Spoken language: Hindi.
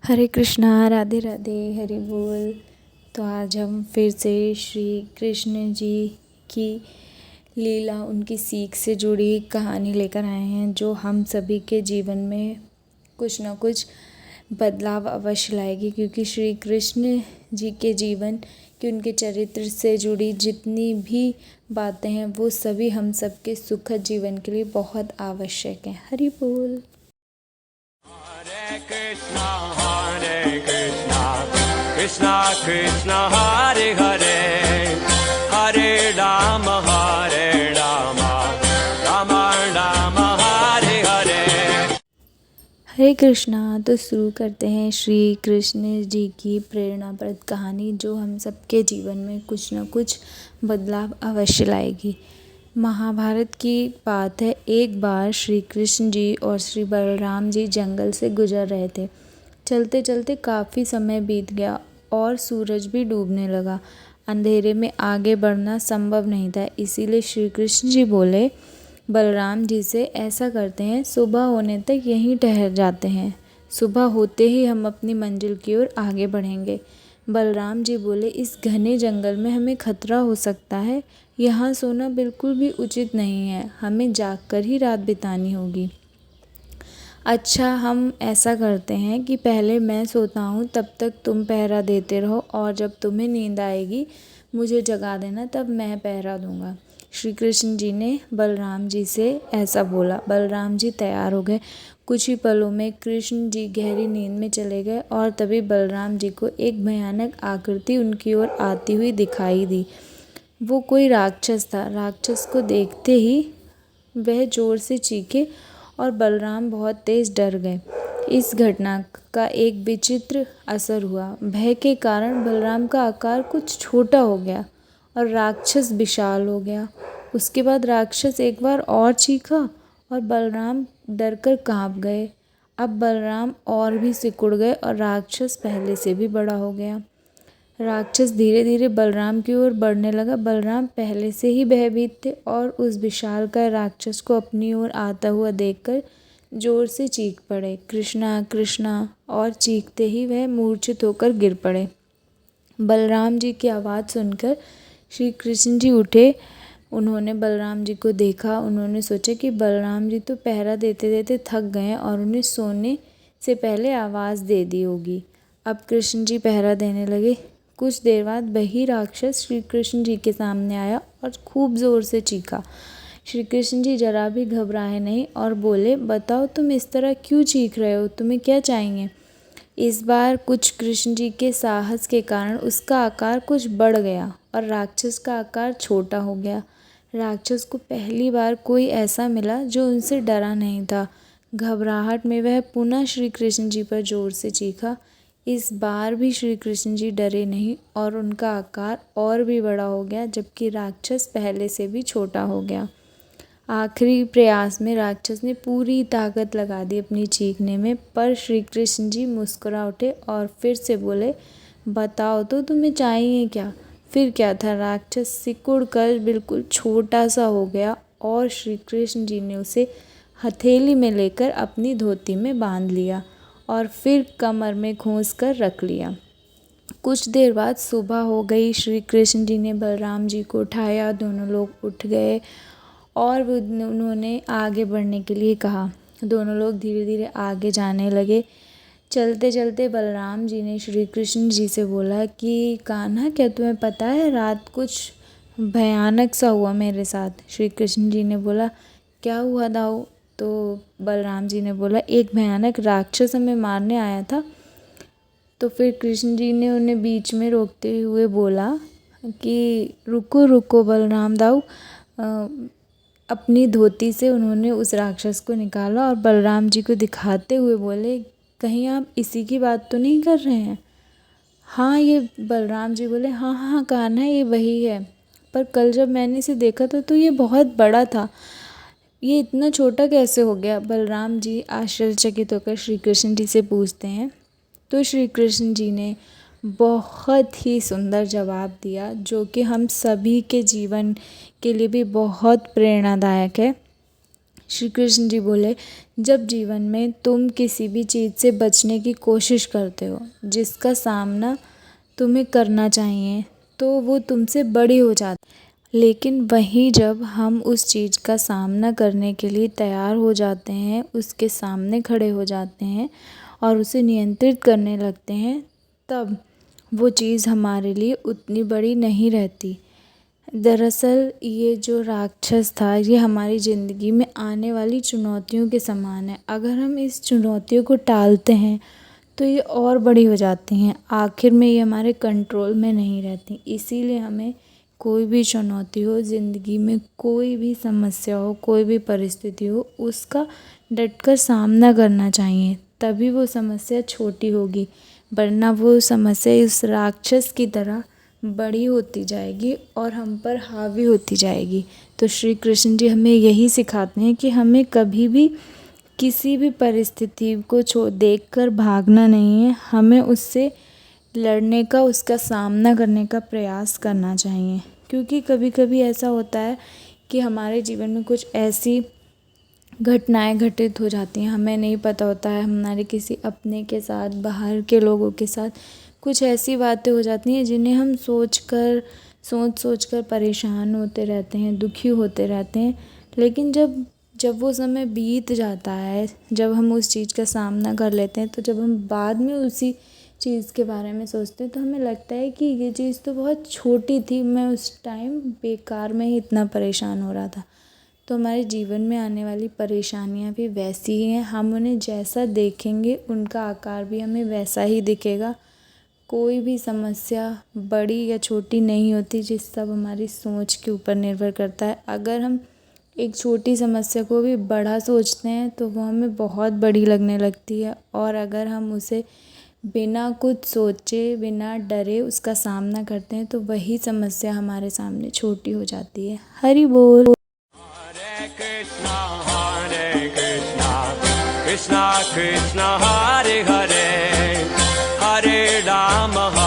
हरे कृष्णा, राधे राधे, हरि बोल। तो आज हम फिर से श्री कृष्ण जी की लीला, उनकी सीख से जुड़ी कहानी लेकर आए हैं, जो हम सभी के जीवन में कुछ न कुछ बदलाव अवश्य लाएगी। क्योंकि श्री कृष्ण जी के जीवन की, उनके चरित्र से जुड़ी जितनी भी बातें हैं, वो सभी हम सबके सुखद जीवन के लिए बहुत आवश्यक हैं। हरि बोल। Hare Krishna, Krishna Krishna, Hare Hare, Hare Rama, Rama Rama, Hare Hare। हरे कृष्णा। तो शुरू करते हैं श्री कृष्ण जी की प्रेरणाप्रद कहानी, जो हम सबके जीवन में कुछ न कुछ बदलाव अवश्य लाएगी। महाभारत की बात है। एक बार श्री कृष्ण जी और श्री बलराम जी जंगल से गुजर रहे थे। चलते चलते काफ़ी समय बीत गया और सूरज भी डूबने लगा। अंधेरे में आगे बढ़ना संभव नहीं था, इसीलिए श्री कृष्ण जी बोले बलराम जी से, ऐसा करते हैं, सुबह होने तक यहीं ठहर जाते हैं। सुबह होते ही हम अपनी मंजिल की ओर आगे बढ़ेंगे। बलराम जी बोले, इस घने जंगल में हमें खतरा हो सकता है। यहाँ सोना बिल्कुल भी उचित नहीं है। हमें जागकर ही रात बितानी होगी। अच्छा, हम ऐसा करते हैं कि पहले मैं सोता हूँ, तब तक तुम पहरा देते रहो, और जब तुम्हें नींद आएगी मुझे जगा देना, तब मैं पहरा दूँगा। श्री कृष्ण जी ने बलराम जी से ऐसा बोला। बलराम जी तैयार हो गए। कुछ ही पलों में कृष्ण जी गहरी नींद में चले गए और तभी बलराम जी को एक भयानक आकृति उनकी ओर आती हुई दिखाई दी। वो कोई राक्षस था। राक्षस को देखते ही वह जोर से चीखे और बलराम बहुत तेज डर गए। इस घटना का एक विचित्र असर हुआ। भय के कारण बलराम का आकार कुछ छोटा हो गया और राक्षस विशाल हो गया। उसके बाद राक्षस एक बार और चीखा और बलराम डरकर कांप गए। अब बलराम और भी सिकुड़ गए और राक्षस पहले से भी बड़ा हो गया। राक्षस धीरे धीरे बलराम की ओर बढ़ने लगा। बलराम पहले से ही भयभीत थे और उस विशालकाय राक्षस को अपनी ओर आता हुआ देखकर जोर से चीख पड़े, कृष्णा कृष्णा, और चीखते ही वह मूर्छित होकर गिर पड़े। बलराम जी की आवाज़ सुनकर श्री कृष्ण जी उठे। उन्होंने बलराम जी को देखा। उन्होंने सोचा कि बलराम जी तो पहरा देते देते थक गए और उन्हें सोने से पहले आवाज़ दे दी होगी। अब कृष्ण जी पहरा देने लगे। कुछ देर बाद वही राक्षस श्री कृष्ण जी के सामने आया और खूब ज़ोर से चीखा। श्री कृष्ण जी जरा भी घबराए नहीं और बोले, बताओ तुम इस तरह क्यों चीख रहे हो? तुम्हें क्या चाहिए? इस बार कुछ कृष्ण जी के साहस के कारण उसका आकार कुछ बढ़ गया और राक्षस का आकार छोटा हो गया। राक्षस को पहली बार कोई ऐसा मिला जो उनसे डरा नहीं था। घबराहट में वह पुनः श्री कृष्ण जी पर जोर से चीखा। इस बार भी श्री कृष्ण जी डरे नहीं और उनका आकार और भी बड़ा हो गया, जबकि राक्षस पहले से भी छोटा हो गया। आखिरी प्रयास में राक्षस ने पूरी ताकत लगा दी अपनी चीखने में, पर श्री कृष्ण जी मुस्कुरा उठे और फिर से बोले, बताओ तो तुम्हें चाहिए क्या? फिर क्या था, राक्षस सिकुड़ कर बिल्कुल छोटा सा हो गया और श्री कृष्ण जी ने उसे हथेली में लेकर अपनी धोती में बांध लिया और फिर कमर में खोस कर रख लिया। कुछ देर बाद सुबह हो गई। श्री कृष्ण जी ने बलराम जी को उठाया। दोनों लोग उठ गए और उन्होंने आगे बढ़ने के लिए कहा। दोनों लोग धीरे धीरे आगे जाने लगे। चलते चलते बलराम जी ने श्री कृष्ण जी से बोला कि कान्हा, क्या तुम्हें पता है, रात कुछ भयानक सा हुआ मेरे साथ? श्री कृष्ण जी ने बोला, क्या हुआ दाऊ? तो बलराम जी ने बोला, एक भयानक राक्षस हमें मारने आया था। तो फिर कृष्ण जी ने उन्हें बीच में रोकते हुए बोला कि रुको रुको बलराम दाऊ। अपनी धोती से उन्होंने उस राक्षस को निकाला और बलराम जी को दिखाते हुए बोले, कहीं आप इसी की बात तो नहीं कर रहे हैं? हाँ, ये बलराम जी बोले, हाँ हाँ कान्हा, ये वही है। पर कल जब मैंने इसे देखा था तो ये बहुत बड़ा था। ये इतना छोटा कैसे हो गया? बलराम जी आश्चर्यचकित होकर श्री कृष्ण जी से पूछते हैं। तो श्री कृष्ण जी ने बहुत ही सुंदर जवाब दिया, जो कि हम सभी के जीवन के लिए भी बहुत प्रेरणादायक है। श्री कृष्ण जी बोले, जब जीवन में तुम किसी भी चीज़ से बचने की कोशिश करते हो जिसका सामना तुम्हें करना चाहिए, तो वो तुमसे बड़ी हो जाती। लेकिन वहीं जब हम उस चीज़ का सामना करने के लिए तैयार हो जाते हैं, उसके सामने खड़े हो जाते हैं और उसे नियंत्रित करने लगते हैं, तब वो चीज़ हमारे लिए उतनी बड़ी नहीं रहती। दरअसल ये जो राक्षस था, ये हमारी ज़िंदगी में आने वाली चुनौतियों के समान है। अगर हम इस चुनौतियों को टालते हैं तो ये और बड़ी हो जाती हैं, आखिर में ये हमारे कंट्रोल में नहीं रहती। इसीलिए हमें कोई भी चुनौती हो ज़िंदगी में, कोई भी समस्या हो, कोई भी परिस्थिति हो, उसका डटकर सामना करना चाहिए, तभी वो समस्या छोटी होगी, वरना वो समस्या इस राक्षस की तरह बड़ी होती जाएगी और हम पर हावी होती जाएगी। तो श्री कृष्ण जी हमें यही सिखाते हैं कि हमें कभी भी किसी भी परिस्थिति को देखकर भागना नहीं है, हमें उससे लड़ने का, उसका सामना करने का प्रयास करना चाहिए। क्योंकि कभी कभी ऐसा होता है कि हमारे जीवन में कुछ ऐसी घटनाएं घटित हो जाती हैं, हमें नहीं पता होता है, हमारे किसी अपने के साथ, बाहर के लोगों के साथ कुछ ऐसी बातें हो जाती हैं जिन्हें हम सोच सोच कर परेशान होते रहते हैं, दुखी होते रहते हैं। लेकिन जब वो समय बीत जाता है, जब हम उस चीज़ का सामना कर लेते हैं, तो जब हम बाद में उसी चीज़ के बारे में सोचते हैं तो हमें लगता है कि ये चीज़ तो बहुत छोटी थी, मैं उस टाइम बेकार में ही इतना परेशान हो रहा था। तो हमारे जीवन में आने वाली परेशानियाँ भी वैसी ही हैं, हम उन्हें जैसा देखेंगे उनका आकार भी हमें वैसा ही दिखेगा। कोई भी समस्या बड़ी या छोटी नहीं होती, जिस सब हमारी सोच के ऊपर निर्भर करता है। अगर हम एक छोटी समस्या को भी बड़ा सोचते हैं तो वो हमें बहुत बड़ी लगने लगती है, और अगर हम उसे बिना कुछ सोचे, बिना डरे उसका सामना करते हैं तो वही समस्या हमारे सामने छोटी हो जाती है। हरि बोल। Hare Krishna, Krishna Krishna, Hare Hare, Hare Rama,